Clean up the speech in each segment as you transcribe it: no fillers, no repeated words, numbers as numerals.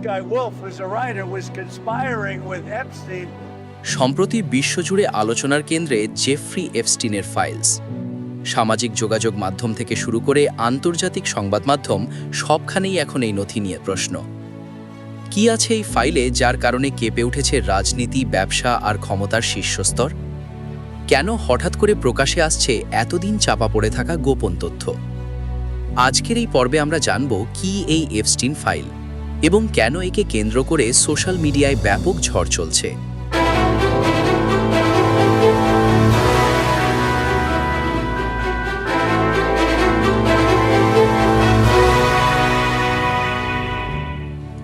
guy Wolf, who's a writer, was conspiring with Epstein. সম্প্রতি বিশ্বজুড়ে আলোচনার কেন্দ্রে জেফ্রি এপস্টিনের ফাইলস। সামাজিক যোগাযোগ মাধ্যম থেকে শুরু করে আন্তর্জাতিক সংবাদ মাধ্যম সবখানেই এখন এই নথি নিয়ে প্রশ্ন। কি আছে এই ফাইলে যার কারণে কেঁপে উঠেছে রাজনীতি, ব্যবসা আর ক্ষমতার শীর্ষস্তর? কেন হঠাৎ করে প্রকাশে আসছে এতদিন চাপা পড়ে থাকা গোপন তথ্য? আজকের এই পর্বে আমরা জানব কি এই এপস্টিন ফাইল এবং কেন একে কেন্দ্র করে সোশ্যাল মিডিয়ায় ব্যাপক ঝড় চলছে।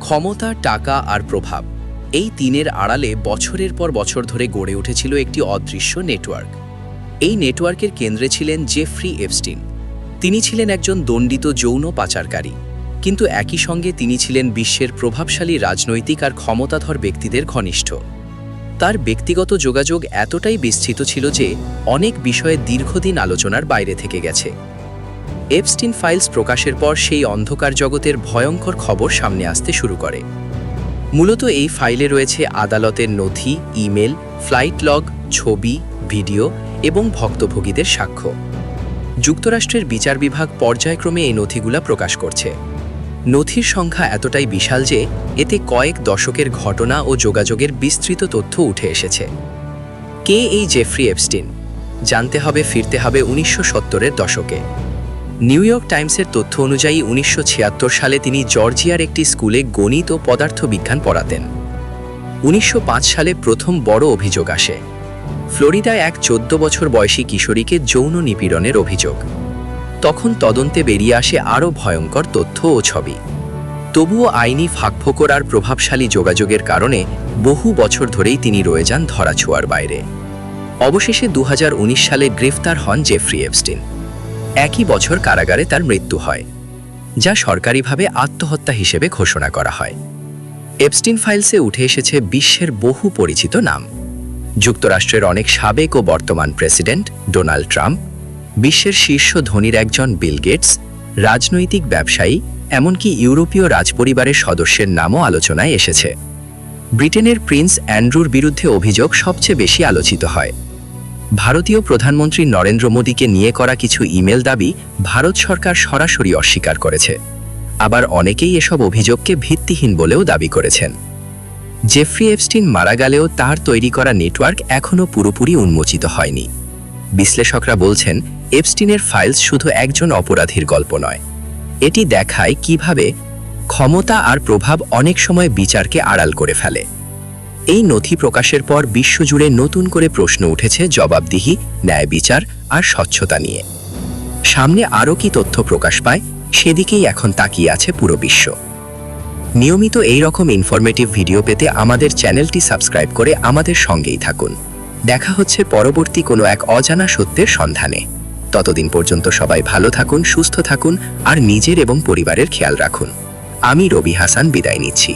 ক্ষমতা, টাকা আর প্রভাব, এই তিনের আড়ালে বছরের পর বছর ধরে গড়ে উঠেছিল একটি অদৃশ্য নেটওয়ার্ক। এই নেটওয়ার্কের কেন্দ্রে ছিলেন জেফ্রি এপস্টিন। তিনি ছিলেন একজন দণ্ডিত যৌন পাচারকারী, কিন্তু একই সঙ্গে তিনি ছিলেন বিশ্বের প্রভাবশালী রাজনৈতিক আর ক্ষমতাধর ব্যক্তিদের ঘনিষ্ঠ। তার ব্যক্তিগত যোগাযোগ এতটাই বিস্তৃত ছিল যে অনেক বিষয়ে দীর্ঘদিন আলোচনার বাইরে থেকে গেছে। এপস্টিন ফাইলস প্রকাশের পর সেই অন্ধকার জগতের ভয়ঙ্কর খবর সামনে আসতে শুরু করে। মূলত এই ফাইলে রয়েছে আদালতের নথি, ইমেল, ফ্লাইট লগ, ছবি, ভিডিও এবং ভুক্তভোগীদের সাক্ষ্য। যুক্তরাষ্ট্রের বিচার বিভাগ পর্যায়ক্রমে এই নথিগুলা প্রকাশ করছে। নথির সংখ্যা এতটাই বিশাল যে এতে কয়েক দশকের ঘটনা ও যোগাযোগের বিস্তৃত তথ্য উঠে এসেছে। কে এই জেফ্রি এপস্টিন? জানতে হবে, ফিরতে হবে 1970-এর দশকে। নিউ ইয়র্ক টাইমসের তথ্য অনুযায়ী 1976 সালে তিনি জর্জিয়ার একটি স্কুলে গণিত ও পদার্থবিজ্ঞান পড়াতেন। 1905 সালে প্রথম বড় অভিযোগ আসে। ফ্লোরিডায় এক 14 বছর বয়সী কিশোরীকে যৌন নিপীড়নের অভিযোগ। তখন তদন্তে বেরিয়ে আসে আরও ভয়ঙ্কর তথ্য ও ছবি। তবুও আইনি ফাঁকফোকর আর প্রভাবশালী যোগাযোগের কারণে বহু বছর ধরেই তিনি রয়ে যান ধরাছোঁয়ার বাইরে। অবশেষে 2019 সালে গ্রেফতার হন জেফ্রি এপস্টিন। একই বছর কারাগারে তার মৃত্যু হয়, যা সরকারিভাবে আত্মহত্যা হিসেবে ঘোষণা করা হয়। এপস্টিন ফাইলসে উঠে এসেছে বিশ্বের বহু পরিচিত নাম। যুক্তরাষ্ট্রের অনেক সাবেক ও বর্তমান প্রেসিডেন্ট, ডোনাল্ড ট্রাম্প, বিশ্বের শীর্ষ ধনীর একজন বিল গেটস, রাজনৈতিক ব্যবসায়ী, এমনকি ইউরোপীয় রাজপরিবারের সদস্যের নামও আলোচনায় এসেছে। ব্রিটেনের প্রিন্স অ্যান্ড্রুর বিরুদ্ধে অভিযোগ সবচেয়ে বেশি আলোচিত হয়। ভারতীয় প্রধানমন্ত্রী নরেন্দ্র মোদীকে নিয়ে করা কিছু ইমেল দাবি ভারত সরকার সরাসরি অস্বীকার করেছে। আবার অনেকেই এসব অভিযোগকে ভিত্তিহীন বলেও দাবি করেছেন। জেফ্রি এপস্টিন মারা গেলেও তার তৈরি করা নেটওয়ার্ক এখনও পুরোপুরি উন্মোচিত হয়নি। বিশ্লেষকরা বলছেন, এপস্টিনের ফাইলস শুধু একজন অপরাধীর গল্প নয়, এটি দেখায় কিভাবে ক্ষমতা আর প্রভাব অনেক সময় বিচারকে আড়াল করে ফেলে। এই নথি প্রকাশের পর বিশ্বজুড়ে নতুন করে প্রশ্ন উঠেছে জবাবদিহি, ন্যায় বিচার আর স্বচ্ছতা নিয়ে। সামনে আরও কি তথ্য প্রকাশ পায়, সেদিকেই এখন তাকিয়ে আছে পুরো বিশ্ব। নিয়মিত এই রকম ইনফরমেটিভ ভিডিও পেতে আমাদের চ্যানেলটি সাবস্ক্রাইব করে আমাদের সঙ্গেই থাকুন। দেখা হচ্ছে পরবর্তী কোনো এক অজানা সত্যের সন্ধানে। ততদিন পর্যন্ত সবাই ভালো থাকুন, সুস্থ থাকুন আর নিজের এবং পরিবারের খেয়াল রাখুন। আমি রবি হাসান বিদায় নিচ্ছি।